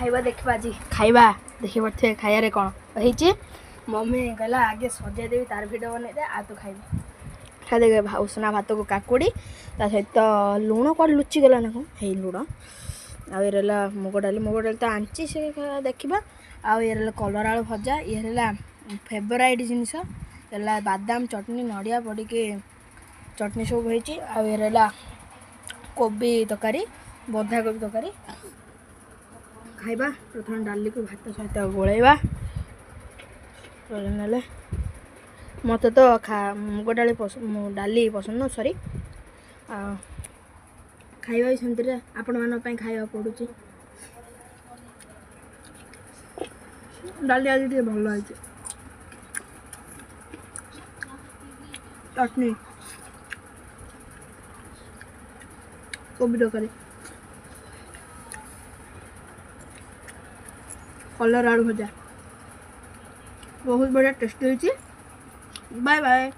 खाइबा देखा आज खाइबा देखी पड़े खाइबार कौन है मम्मी कहला आगे सजाई देवी तार भिडियो बनई दे आ तू खाइबा खा दे उसना भात को काकुड़ी ता सहित लुण कौन लुचि गला ना कौन है लुण आउ ये मुग डाली तो आंची से देखा आउ ये कलर आलू भजा ये फेवराइट जिनस बादाम चटनी नड़िया पड़ी चटनी सब होती आउ ये कोबी तरकारी बंधा कोबी तरकारी खाइबा प्रथम डाली को भात सहित गोलैबा ना मत तो मुग डाली डाली पसंद सॉरी खाइबा भी सेमती आपण मान खाइबा पड़ू डाली आज भल है चटनी कोबी तरकारी कलर आलू भजा बहुत बढ़िया टेस्टी होती बाय बाय।